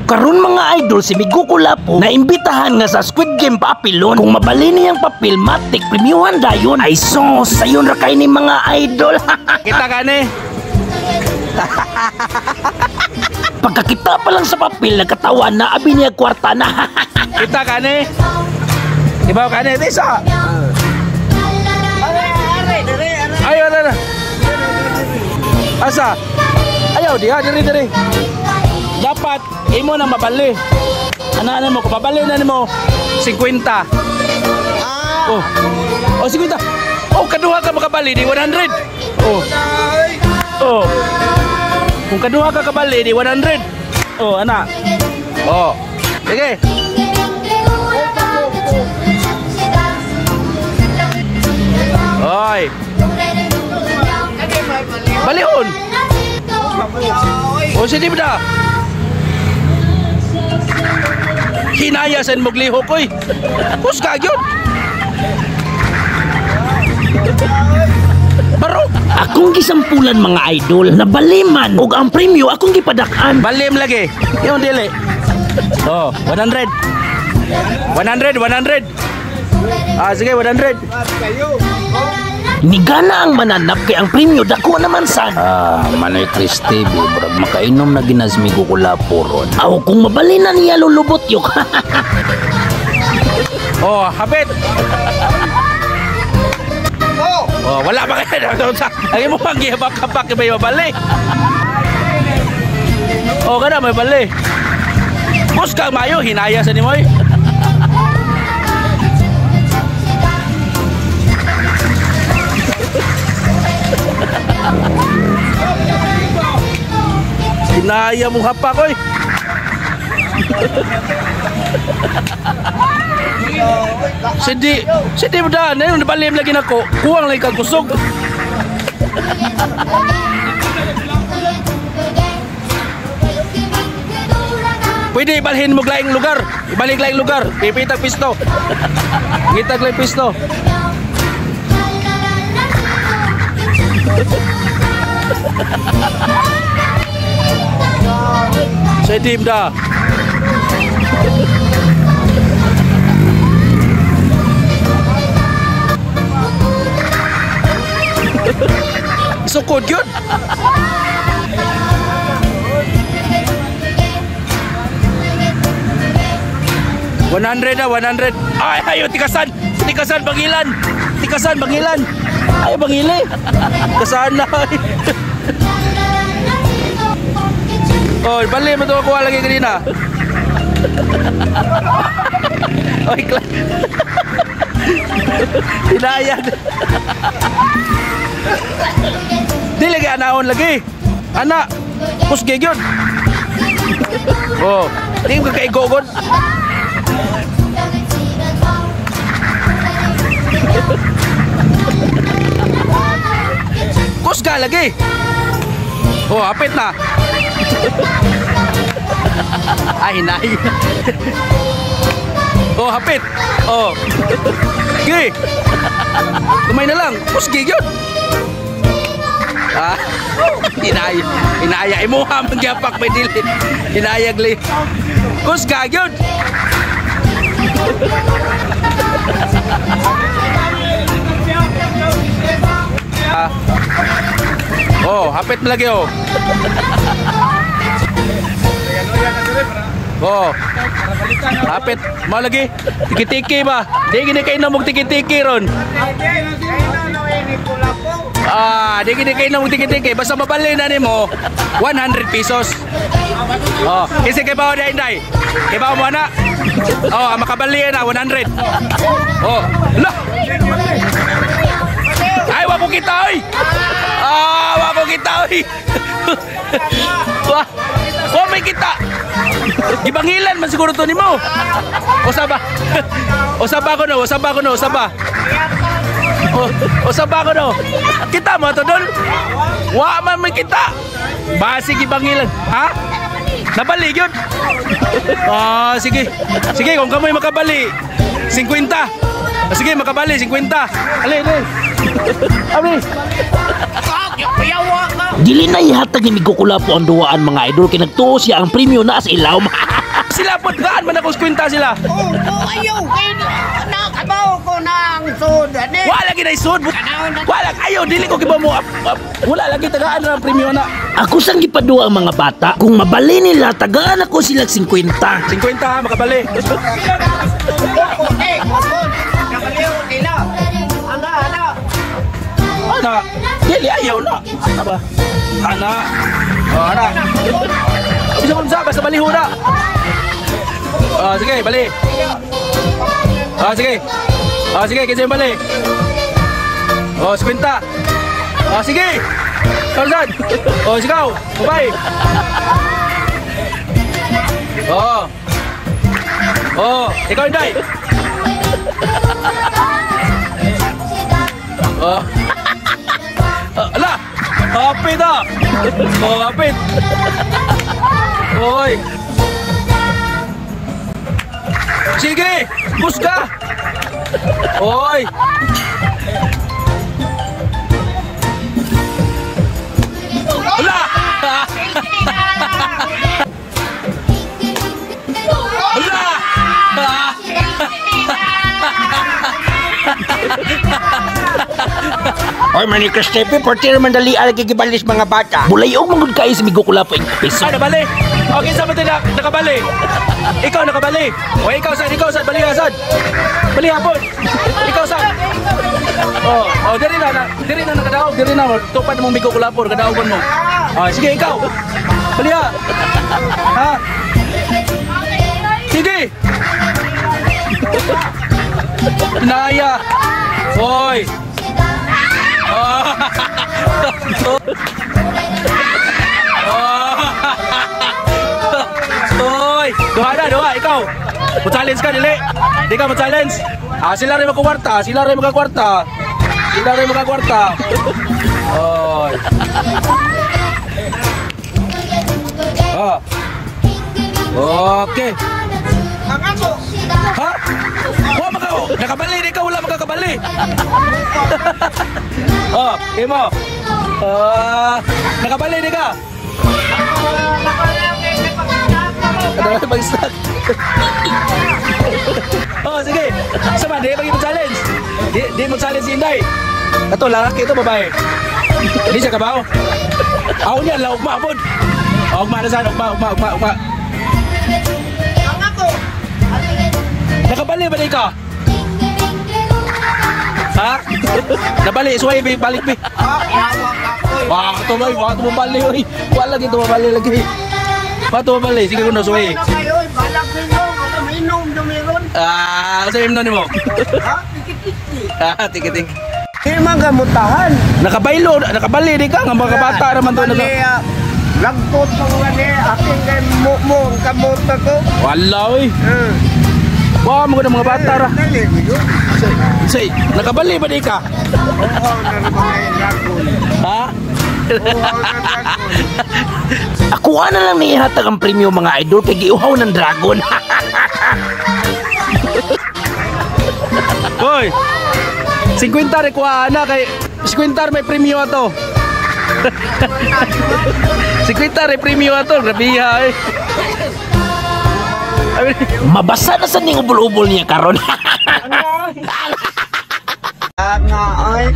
Karon mga idol, si Migo Kulapo na imbitahan nga sa Squid Game paapilon. Kung mabali niyang papel, matik premiuhan dayon. Ay sos, sayon ra kay ni mga idol. Kita ka ni. Pagkakita pa lang sa papel, nagkatawan na abi niya kwarta na. Kita ka ni. Ibaw ka ni, Tisa. Ayaw na na. Asa? Ayaw, diri. Dapat, imo na mabali. Ano mo, kung mabali na mo, 50. Oh, 50. Oh, kaduha ka makabali, di 100. Oh. Kung kaduha ka kabali, di 100. Oh, anak. Oh, sige. Oy. Balihon. O sige ba? Hinayasan mo glihok koy. Kus ka gyud. Baro. Akong gisampulan mga idol na baliman ug ang premyo akong gipadak-an. Balim lagi. Yung dili. Oh, 100. 100. Ah, sige 100. Nigana ang mananap kay ang premyo dako naman sad. Manoy Chris TV, bro. Makainom na ginas Migo Kulapo ron. Aw kung mabali na niya lulubot yok. Oh, hapit. Oh, wala pa kayo. Lagi mo pang gihabak-habak may mabali. Oh, kada may bali. Bus ka mayo, hinaya sa ni Moy. Hinaya mo hapak, oy. Sidi mo daan, nabalim lagi nako. Kuwang lagi kang kusog. Pwede ibalhin mo laing lugar. Ibalik laing lugar. Pipitag pisto. Ngitag laing pisto. Sidi mo dah. Sukod yun. $100. Ay, ayo tikasan bangilan. Ay, bangili. Tikasan na. Oh, bali mo to kuha lagi kanina. Oy, hinayad. Di lagi anaon lagi. Anak, kusge gyud. Oh, di ko kay gogod. Kusga lagi. Oh, apit na. Ay, hinay. Oh, hapit. Oh. Gi. Kumay na lang. Kusge gyud. Ah, inaya imo ha magyapak may dili. Inayag li. Kus kagyod. Oh, hapit mo lagi oh. Oh. Hapit mo lagi. Tiki-tiki ba? Di gini kayo na mag-tiki-tiki ron. Di gini kayo na mag-tiki-tiki. Basta mabali na ni mo 100 pesos. Oh, kasi kay bawa na inday. Kay bawa mo na. Oh, makabali na 100. Oh, lah. Ay, wako kita oy. Wako kita oy. Wah. Oh, may kita. Gibangilan man siguro to nimo. Usaba. Usaba ko no. Usaba ko no. Kita mo to dol. Wa man may kita. Basi gibangilan. Ha? Nabali yun. Sige. Sige, kung kamoy makabali 50. Sige, makabali 50. Ali. Abi. Payawa ka. Dili na ihatag ni Migukulapo ang duwaan mga idol kay nagtuo siya ang premyo na sa ilaw. Sila po, gaan man akong kwenta sila. Ayaw kayo. Nakabaw ko ng sud. Wala lagi na isod. Wala, ayaw, dili ko kiba mo. Wala lagi, tagaan na ang premyo na. Ako sang gipadua ang mga bata. Kung mabali nila, tagaan ako silang 50. 50 ha, makabali. Nakaliw nila. Ana. Ana, dili ayaw na. Ana ba? Ana. Oh, ana. Bisa mo sa basta baliho na. Sige, bali. Sige. Sige, kasi bali. 50. Sige. Tarzan. Sigaw. Bye. Ikaw hindi. Ala. Hapit ah. Hapit. Hoy. Sige. Bus ka. Hoy. Ala. Oy, Manika Stepe, portira mandali alagi gibalis mga bata. Bulayog mangud kayo sa Migukulapo ang piso. Nabali. Okay, sa mga nakabali. Ikaw nakabali. O ikaw sad, bali sad. Bali hapon. Ikaw sad. Diri na nakadaog, diri na tupad mong Migukulapo, kadaogon mo. Sige ikaw. Bali ha. Ha? Sige. Naya. Hoy. Hoy, doha ikaw. Mo-challenge ka dili. Di ka mo-challenge. Sila rin magkwarta, Hoy. Okay. Ha? Nakabali di ka, wala makakabali. Imo. Nakabali di ka. Ada pag-start. Sige. Sama, di bagi mo-challenge. Di mo-challenge si Inday. Ito, lalaki ito, babae. Di siya kabaw. Ako niyan, ugma po. Ugma na saan, ugma. Nakabali ba di ka? Ha? Nabali, suway, balik bi. Ito ba, wala tumabali. Wala lagi tumabali lagi. Tumabali, sige ko na suway. Sa imno ni mo? Tikitik. Hindi man gamutahan. Nakabali di ka, nga mga bata naman to. Nagpot ko nga ni aking kay mo ang kamuta ko. Wala, oy. Wow, mga bata ra. Say, nakabali ba di ka? Ha? Ako na lang nihatag ang premyo mga idol kay giuhaw ng dragon. Hoy. 50 rekuha na kay 50 may premyo ato. 50 re premyo ato, grabe ha eh. Mabasa na sa ning ubol-ubol niya karon. Nga ay.